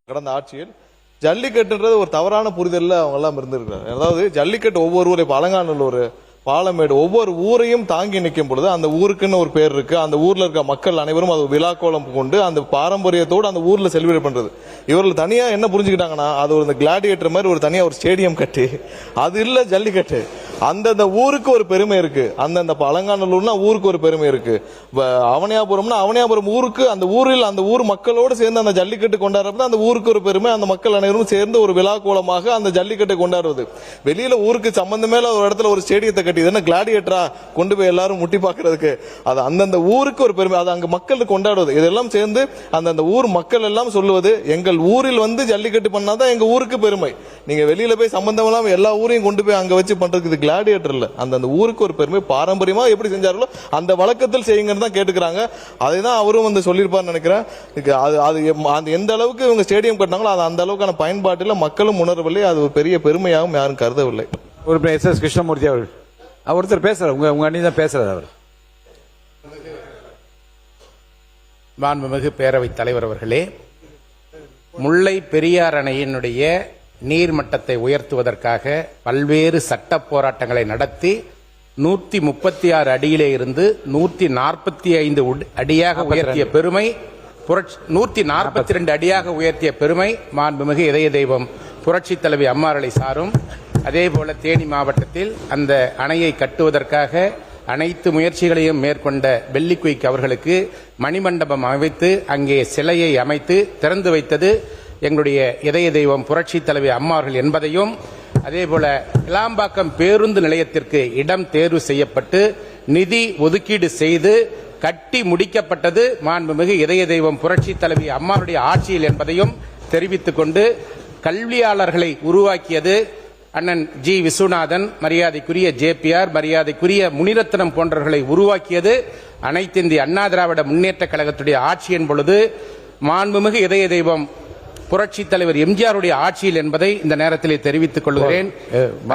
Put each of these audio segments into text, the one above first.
கடந்த ஆட்சியில் ஜல்லிக்கட்டுன்றது ஒரு தவறான புரிதல்ல அவங்க எல்லாம் இருந்திருக்காங்க. அதாவது ஜல்லிக்கட்டு ஒவ்வொரு ஊரை அலங்காநல்லூர், பாலமேடு ஒவ்வொரு ஊரையும் தாங்கி நிற்கும் பொழுது அந்த ஊருக்குன்னு ஒரு பேர் இருக்கு. அந்த ஊர்ல இருக்க மக்கள் அனைவரும் அது விழாக்கோலம் கொண்டு அந்த பாரம்பரியத்தோடு அந்த ஊர்ல செலிப்ரேட் பண்றது. இவர்கள் தனியா என்ன புரிஞ்சுக்கிட்டாங்கன்னா, அது ஒரு கிளாடியேட்டர் மாதிரி ஒரு தனியா ஒரு ஸ்டேடியம் கட்டி, அது இல்ல ஜல்லிக்கட்டு. அந்தந்த ஊருக்கு ஒரு பெருமை இருக்கு. அந்தந்த அலங்காநல்லூர்னா ஊருக்கு ஒரு பெருமை இருக்கு. அவனியாபுரம்னா அவனியாபுரம் ஊருக்கு, அந்த ஊரில் அந்த ஊர் மக்களோடு சேர்ந்து அந்த ஜல்லிக்கட்டு கொண்டாடுறது அந்த ஊருக்கு ஒரு பெருமை. அந்த மக்கள் அனைவரும் சேர்ந்து ஒரு விழா கோலமாக அந்த ஜல்லிக்கட்டை கொண்டாடுவது. வெளியில ஊருக்கு சம்பந்தமே ஒரு இடத்துல ஒரு ஸ்டேடியத்தை கட்டி என்ன கிளாடியேட்டரா கொண்டு போய் எல்லாரும் முட்டி பாக்குறதுக்கு, அது அந்தந்த ஊருக்கு ஒரு பெருமை. அது அங்க மக்கள் கொண்டாடுவது. இதெல்லாம் சேர்ந்து அந்தந்த ஊர் மக்கள் எல்லாம் சொல்லுவது, எங்கள் ஊரில் வந்து ஜல்லிக்கட்டு பண்ணாதான் எங்க ஊருக்கு பெருமை. நீங்க வெளியில போய் சம்பந்தம் இல்லாம எல்லா ஊரையும் கொண்டு போய் அங்க வச்சு பண்றதுக்கு கிளாடியேட்டர் இல்ல. அந்த ஊருக்கு ஒரு பெருமை. பாரம்பரியமா எப்படி செஞ்சார்களோ அந்த வழக்கத்தில் செய்யுங்கன்னு தான் கேட்டுக்கிறாங்க. அதை தான் அவரும் வந்து சொல்லியிருப்பார்னு நினைக்கிறேன். அது எந்த அளவுக்கு இவங்க ஸ்டேடியம் கட்டினாங்களோ அது அந்த அளவுக்கான பயன்பாட்டில் மக்களும் உணரவில்லை. அது ஒரு பெரிய பெருமையாகவும் யாரும் கருதவில்லை. ஒரு எஸ்.எஸ். கிருஷ்ணமூர்த்தி அவர்கள் ஒருத்தர் பேசுறாரு. உங்க அண்ணி தான் பேசுறாரு. அவர் மாண்புமிகு பேரவைத் தலைவர் அவர்களே, முல்லை பெரியார் அணையினுடைய நீர்மட்டத்தை உயர்த்துவதற்காக பல்வேறு சட்ட போராட்டங்களை நடத்தி 136 அடியிலே இருந்து 145 அடியாக உயர்த்திய பெருமை, 142 அடியாக உயர்த்திய பெருமை மாண்புமிகு இதய தெய்வம் புரட்சி தலைவி அம்மாரளை சாரும். அதேபோல தேனி மாவட்டத்தில் அந்த அணையை கட்டுவதற்காக அனைத்து முயற்சிகளையும் மேற்கொண்ட வெள்ளிக்குயிக் அவர்களுக்கு மணிமண்டபம் அமைத்து அங்கே சிலையை அமைத்து திறந்து வைத்தது எங்களுடைய இதய தெய்வம் புரட்சி தலைவி அம்மாவர்கள் என்பதையும், அதேபோல கிளாம்பாக்கம் பேருந்து நிலையத்திற்கு இடம் தேர்வு செய்யப்பட்டு நிதி ஒதுக்கீடு செய்து கட்டி முடிக்கப்பட்டது மாண்புமிகு இதய தெய்வம் புரட்சி தலைவி அம்மாவுடைய ஆட்சியில் என்பதையும் தெரிவித்துக் கொண்டு, கல்வியாளர்களை உருவாக்கியது அண்ணன் ஜி. விஸ்வநாதன், மரியாதைக்குரிய ஜேபிஆர், மரியாதைக்குரிய முனிரத்னம் போன்றவர்களை உருவாக்கியது அனைத்து இந்திய அண்ணா திராவிட முன்னேற்ற கழகத்துடைய ஆட்சியின் பொழுது மாண்புமிகு இதய தெய்வம் புரட்சி தலைவர் எம்ஜிஆருடைய ஆட்சியில் என்பதை இந்த நேரத்தில் தெரிவித்துக் கொள்கிறேன்.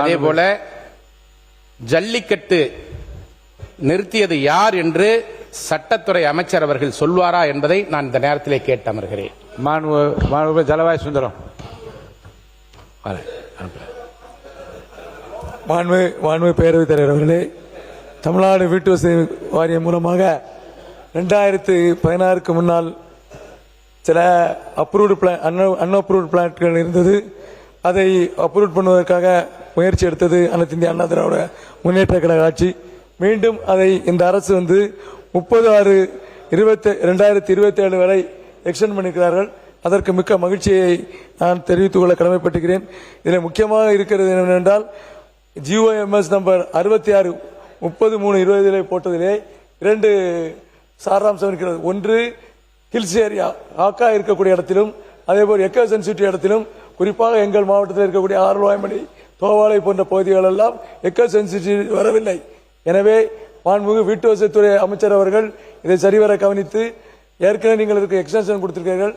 அதேபோல ஜல்லிக்கட்டு நிறுத்தியது யார் என்று சட்டத்துறை அமைச்சர் அவர்கள் சொல்வாரா என்பதை நான் இந்த நேரத்திலே கேட்டு அமர்கிறேன். ஜலவாய் சுந்தரம். மாண்புமிகு பேரவைத் தலைவர் அவர்களே, தமிழ்நாடு வீட்டு வசதி வாரியம் மூலமாக 2016க்கு முன்னால் சில அப்ரூவ்டு அன்அப்ரூவ்டு பிளான்கள் இருந்தது. அதை அப்ரூவ் பண்ணுவதற்காக முயற்சி எடுத்தது அனைத்து இந்திய அண்ணா திராவிட முன்னேற்ற கழக ஆட்சி. மீண்டும் அதை இந்த அரசு வந்து 30/6/2027 வரை எக்ஸ்டெண்ட் பண்ணிக்கிறார்கள். அதற்கு மிக்க மகிழ்ச்சியை நான் தெரிவித்துக் கொள்ள கடமைப்பட்டுகிறேன். இதில் முக்கியமாக இருக்கிறது என்னவென்றால், GOMS நம்பர் 66-33-20 போட்டதிலே 2 சாராம்சம் இருக்கிறது. ஒன்று, ஹில்ஸ் ஏரியா ஆக்கா இருக்கக்கூடிய இடத்திலும், அதேபோல் எக்கோ சென்சிட்டிவ் இடத்திலும், குறிப்பாக எங்கள் மாவட்டத்தில் இருக்கக்கூடிய ஆரல்வாய்மணி, தோவாளை போன்ற பகுதிகள் எல்லாம் எக்கோ சென்சிட்டிவ் வரவில்லை. எனவே மாண்புமிகு வீட்டு வசதித்துறை அமைச்சர் அவர்கள் இதை சரிவர கவனித்து, ஏற்கனவே நீங்கள் இதுக்கு எக்ஸ்டென்ஷன் கொடுத்திருக்கிறீர்கள்.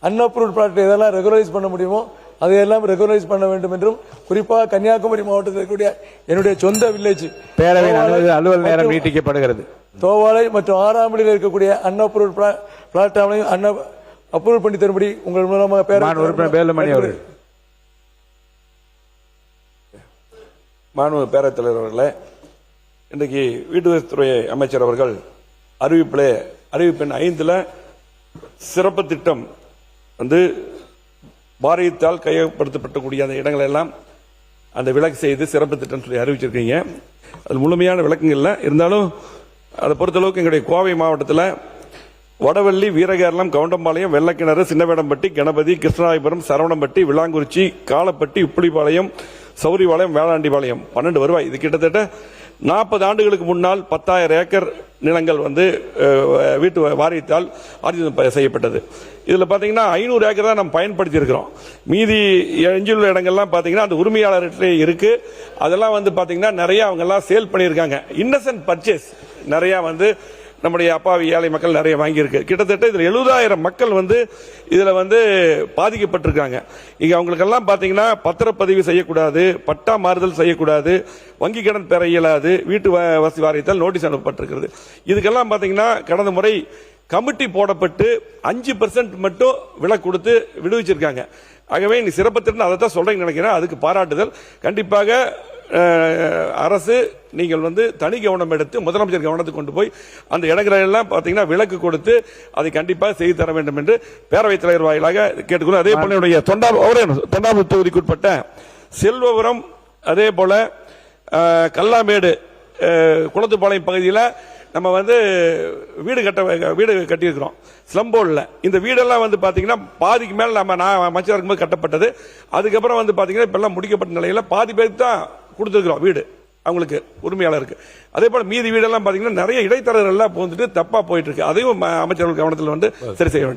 அன்அப்ரூவ்ட் ப்ராடக்ட் எதெல்லாம் ரெகுலரைஸ் பண்ண முடியுமோ அதையெல்லாம் ரெகுலரைஸ் பண்ண வேண்டும் என்றும், குறிப்பாக கன்னியாகுமரி மாவட்டத்தில் இருக்கக்கூடிய என்னுடைய சொந்த வில்லேஜ் பேரவை அலுவல் நேரம் நீட்டிக்கப்படுகிறது. தோவாளை மற்றும் ஆறாமலில் இருக்கக்கூடிய அன்அப்ரூவ்ட் பிளாட் அப்ரூவ் பண்ணி தரும்படி உங்கள் மூலமாக உறுப்பினர் வேலுமணி அவர்கள். மாண்புமிகு பேரவைத் தலைவர் அவர்களே, இன்றைக்கு வீட்டு வசதித்துறை அமைச்சர் அவர்கள் அறிவிப்பின் 5ல் சிறப்பு திட்டம் வந்து வாரியத்தால் கையகப்படுத்தப்படக்கூடிய அந்த இடங்கள் எல்லாம் அந்த விலக்கு செய்து சிறப்பு திட்டம் சொல்லி அறிவிச்சிருக்கீங்க. அது முழுமையான விளக்கங்கள் இல்லை. இருந்தாலும் அதை பொறுத்தளவுக்கு எங்களுடைய கோவை மாவட்டத்தில் வடவள்ளி, வீரகேரளம், கவுண்டம்பாளையம், வெள்ளக்கிணறு, சின்னவேடம்பட்டி, கணபதி, கிருஷ்ணராயபுரம், சரவணம்பட்டி, விளாங்குறிச்சி, காலப்பட்டி, உப்புளிப்பாளையம், சௌரிபாளையம், வேளாண்டிபாளையம் 12 வருவாய். இது கிட்டத்தட்ட 40 ஆண்டுகளுக்கு முன்னால் 10,000 ஏக்கர் நிலங்கள் வந்து வீட்டு வாரியத்தால் ஆர்ஜிதம் செய்யப்பட்டது. இதில் பார்த்தீங்கன்னா 500 ஏக்கர் தான் நம்ம பயன்படுத்தி இருக்கிறோம். மீதி எஞ்சியுள்ள இடங்கள்லாம் பார்த்தீங்கன்னா அந்த உரிமையாளர்கிட்டே இருக்கு. அதெல்லாம் வந்து பார்த்தீங்கன்னா நிறைய அவங்க எல்லாம் சேல் பண்ணியிருக்காங்க. இன்னசென்ட் பர்ச்சேஸ் நிறைய வந்து நம்முடைய அப்பாவி ஏழை மக்கள் நிறைய வாங்கியிருக்கு. கிட்டத்தட்ட இதில் 70,000 மக்கள் வந்து இதில் வந்து பாதிக்கப்பட்டிருக்காங்க. இங்கே அவங்களுக்கெல்லாம் பார்த்தீங்கன்னா பத்திரப்பதிவு செய்யக்கூடாது, பட்டா மாறுதல் செய்யக்கூடாது, வங்கி கடன் பெற இயலாது, வீட்டு வசதி வாரியத்தால் நோட்டீஸ் அனுப்பப்பட்டிருக்கிறது. இதுக்கெல்லாம் பார்த்தீங்கன்னா கடந்த முறை கமிட்டி போடப்பட்டு 5% மட்டும் விலை கொடுத்து விடுவிச்சிருக்காங்க. ஆகவே நீ சிறப்பு திட்டம் அதை தான் சொல்றீங்கன்னு நினைக்கிறேன். அதுக்கு பாராட்டுதல். கண்டிப்பாக அரசு நீங்கள் தனி கவனம் எடுத்து முதலமைச்சர் கவனத்துக்கு கொண்டு போய் அந்த இடங்களை எல்லாம் பாத்தீங்கன்னா விலக்கு கொடுத்து அதை கண்டிப்பாக செய்து தர வேண்டும் என்று பேரவைத் தலைவர் வாயிலாக கேட்டுக்கொள்ள. அதே போல என்னுடைய தொண்டாமுத்தூர் தொகுதிக்குட்பட்ட செல்வபுரம், அதே போல கல்லாமேடு, குளத்துப்பாளையம் பகுதியில் நம்ம வீடு கட்டியிருக்கிறோம் ஸ்லம்போல்ல. இந்த வீடெல்லாம் பாத்தீங்கன்னா பாதிக்கு மேல நான் அமைச்சராக இருக்கும்போது கட்டப்பட்டது. அதுக்கப்புறம் பாத்தீங்கன்னா இப்ப எல்லாம் முடிக்கப்பட்ட நிலையில பாதி பேருக்கு தான் கொடுத்துருக்கிறோம் வீடு, அவங்களுக்கு உரிமையாளருக்கு. அதே போல மீதி வீடெல்லாம் பாத்தீங்கன்னா நிறைய இடைத்தரகர்கள் எல்லாம் தப்பா போயிட்டு இருக்கு. அதையும் அமைச்சர்கள் கவனத்தில் சரி செய்ய வேண்டும்.